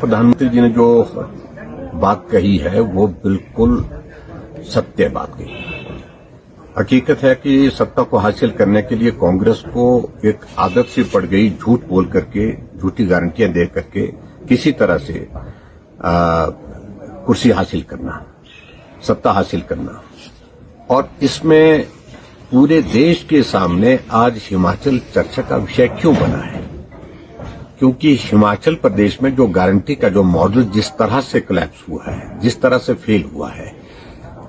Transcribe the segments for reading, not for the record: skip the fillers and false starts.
प्रधानमंत्री जी ने जो बात कही है वो बिल्कुल सत्य बात कही है। हकीकत है कि सत्ता को हासिल करने के लिए कांग्रेस को एक आदत सी पड़ गई झूठ बोल करके, झूठी गारंटियां दे करके किसी तरह से कुर्सी हासिल करना, सत्ता हासिल करना। और इसमें पूरे देश के सामने आज हिमाचल चर्चा का विषय क्यों बना है? क्योंकि हिमाचल प्रदेश में जो गारंटी का जो मॉडल जिस तरह से कोलैप्स हुआ है, जिस तरह से फेल हुआ है,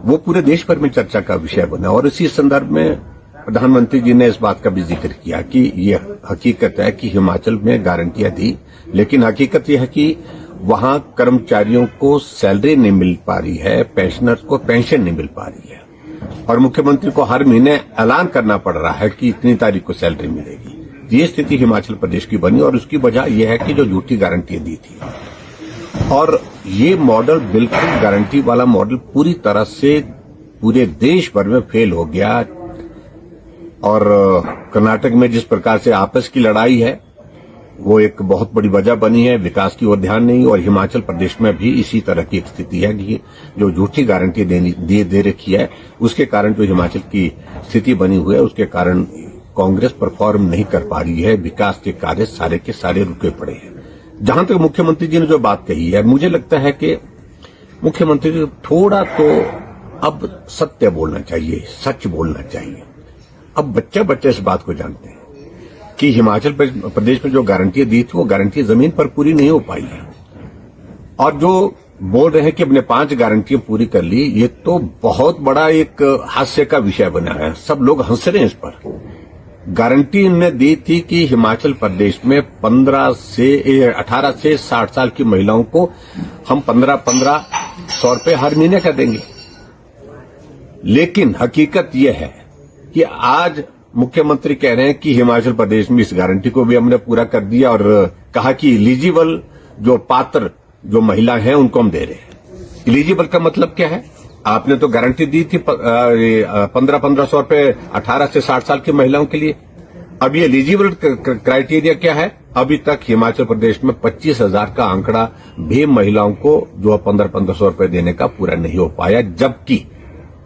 वो पूरे देश भर में चर्चा का विषय बना। और इसी संदर्भ में प्रधानमंत्री जी ने इस बात का भी जिक्र किया कि ये हकीकत है कि हिमाचल में गारंटियां दी, लेकिन हकीकत यह है कि वहां कर्मचारियों को सैलरी नहीं मिल पा रही है, पेंशनर्स को पेंशन नहीं मिल पा रही है, और मुख्यमंत्री को हर महीने ऐलान करना पड़ रहा है कि इतनी तारीख को सैलरी मिलेगी। ये स्थिति हिमाचल प्रदेश की बनी और उसकी वजह यह है कि जो झूठी गारंटियां दी थी। और ये मॉडल, बिल्कुल गारंटी वाला मॉडल, पूरी तरह से पूरे देश भर में फेल हो गया। और कर्नाटक में जिस प्रकार से आपस की लड़ाई है वो एक बहुत बड़ी वजह बनी है, विकास की ओर ध्यान नहीं। और हिमाचल प्रदेश में भी इसी तरह की स्थिति है कि जो झूठी गारंटी दे रखी है उसके कारण जो हिमाचल की स्थिति बनी हुई है, उसके कारण कांग्रेस परफॉर्म नहीं कर पा रही है। विकास के कार्य सारे के सारे रुके पड़े हैं। जहां तक मुख्यमंत्री जी ने जो बात कही है, मुझे लगता है कि मुख्यमंत्री जी थोड़ा तो अब सत्य बोलना चाहिए, सच बोलना चाहिए। अब बच्चे इस बात को जानते हैं कि हिमाचल प्रदेश में जो गारंटियां दी थी वो गारंटियां जमीन पर पूरी नहीं हो पाई है। और जो बोल रहे हैं कि अपने 5 गारंटियां पूरी कर ली, ये तो बहुत बड़ा एक हास्य का विषय बना है। सब लोग हंस रहे हैं इस पर। गारंटी इन्होंने दी थी कि हिमाचल प्रदेश में 18 से 60 साल की महिलाओं को हम 1500 रुपए हर महीने का देंगे। लेकिन हकीकत यह है कि आज मुख्यमंत्री कह रहे हैं कि हिमाचल प्रदेश में इस गारंटी को भी हमने पूरा कर दिया और कहा कि इलिजिबल जो पात्र जो महिला हैं उनको हम दे रहे हैं। इलिजिबल का मतलब क्या है? आपने तो गारंटी दी थी 1500 रुपए 18 से 60 साल की महिलाओं के लिए। अब ये एलिजिबल क्राइटेरिया क्या है? अभी तक हिमाचल प्रदेश में 25,000 का आंकड़ा भी महिलाओं को जो 1500 रुपए देने का पूरा नहीं हो पाया, जबकि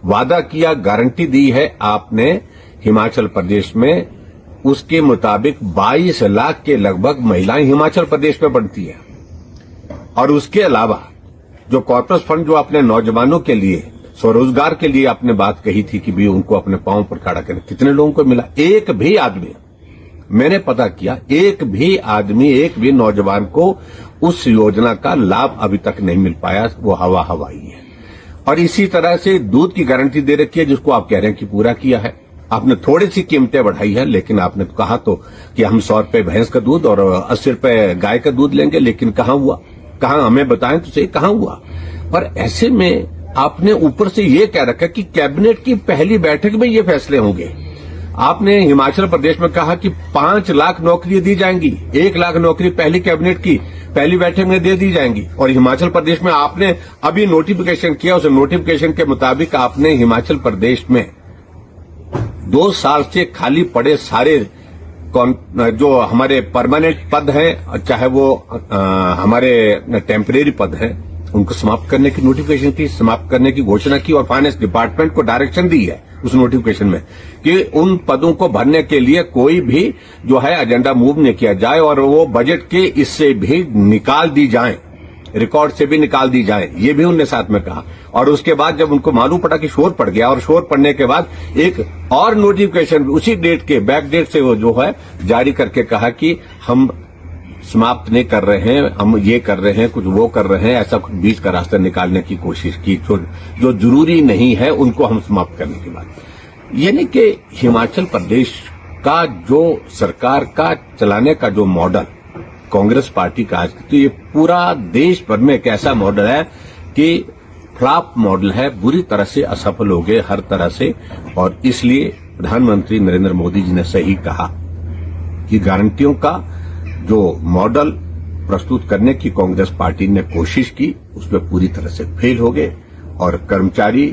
वादा किया, गारंटी दी है आपने हिमाचल प्रदेश में, उसके मुताबिक 22 लाख के लगभग महिलाएं हिमाचल प्रदेश में बनती है। और उसके अलावा जो कॉर्पस फंड जो आपने नौजवानों के लिए, स्वरोजगार के लिए आपने बात कही थी कि भी उनको अपने पांव पर खड़ा करें, कितने लोगों को मिला? एक भी आदमी, मैंने पता किया, एक भी आदमी, एक भी नौजवान को उस योजना का लाभ अभी तक नहीं मिल पाया। वो हवाई है। और इसी तरह से दूध की गारंटी दे रखी है, जिसको आप कह रहे हैं कि पूरा किया है। आपने थोड़ी सी कीमतें बढ़ाई है, लेकिन आपने तो कहा तो कि हम 100 रुपए भैंस का दूध और 80 रुपए गाय का दूध लेंगे, लेकिन कहां हुआ? कहां? हमें बताएं तो सही, कहां हुआ? और ऐसे में आपने ऊपर से ये कह रखा कि कैबिनेट की पहली बैठक में ये फैसले होंगे। आपने हिमाचल प्रदेश में कहा कि 5 लाख नौकरी दी जाएंगी, 1 लाख नौकरी पहली कैबिनेट की पहली बैठक में दे दी जाएंगी। और हिमाचल प्रदेश में आपने अभी नोटिफिकेशन किया, उस नोटिफिकेशन के मुताबिक आपने हिमाचल प्रदेश में 2 साल से खाली पड़े सारे जो हमारे परमानेंट पद हैं, चाहे वो हमारे टेम्परेरी पद हैं, उनको समाप्त करने की नोटिफिकेशन की, समाप्त करने की घोषणा की। और फाइनेंस डिपार्टमेंट को डायरेक्शन दी है उस नोटिफिकेशन में कि उन पदों को भरने के लिए कोई भी जो है एजेंडा मूव नहीं किया जाए और वो बजट के इससे भी निकाल दी जाए, रिकॉर्ड से भी निकाल दी जाए। ये भी उनने साथ में कहा। और उसके बाद जब उनको मालूम पड़ा कि शोर पड़ गया, और शोर पड़ने के बाद एक और नोटिफिकेशन उसी डेट के बैक डेट से वो जो है जारी करके कहा कि हम समाप्त नहीं कर रहे हैं, हम ये कर रहे हैं, कुछ वो कर रहे हैं, ऐसा कुछ बीच का रास्ता निकालने की कोशिश की। जो जरूरी नहीं है उनको हम समाप्त करने के बाद, यानी कि हिमाचल प्रदेश का जो सरकार का चलाने का जो मॉडल कांग्रेस पार्टी का आज, तो ये पूरा देश भर में एक ऐसा मॉडल है कि फ्लॉप मॉडल है, बुरी तरह से असफल हो गए हर तरह से। और इसलिए प्रधानमंत्री नरेंद्र मोदी जी ने सही कहा कि गारंटियों का जो मॉडल प्रस्तुत करने की कांग्रेस पार्टी ने कोशिश की, उसमें पूरी तरह से फेल हो गए। और कर्मचारी,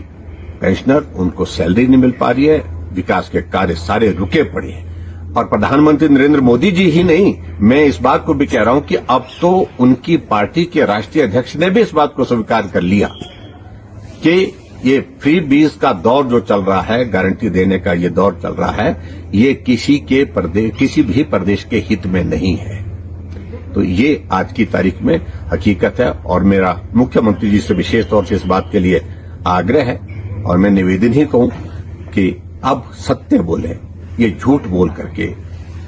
पेंशनर, उनको सैलरी नहीं मिल पा रही है, विकास के कार्य सारे रुके पड़े हैं। और प्रधानमंत्री नरेंद्र मोदी जी ही नहीं, मैं इस बात को भी कह रहा हूं कि अब तो उनकी पार्टी के राष्ट्रीय अध्यक्ष ने भी इस बात को स्वीकार कर लिया कि ये फ्री बीज का दौर जो चल रहा है, गारंटी देने का ये दौर चल रहा है, ये किसी भी प्रदेश के हित में नहीं है। तो ये आज की तारीख में हकीकत है और मेरा मुख्यमंत्री जी से विशेष तौर से इस बात के लिए आग्रह है और मैं निवेदन ही कहूं कि अब सत्य बोले, ये झूठ बोल करके,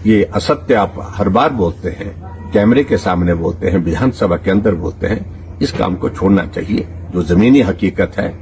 ये असत्य आप हर बार बोलते हैं, कैमरे के सामने बोलते हैं, विधानसभा के अंदर बोलते हैं, इस काम को छोड़ना चाहिए। जो जमीनी हकीकत है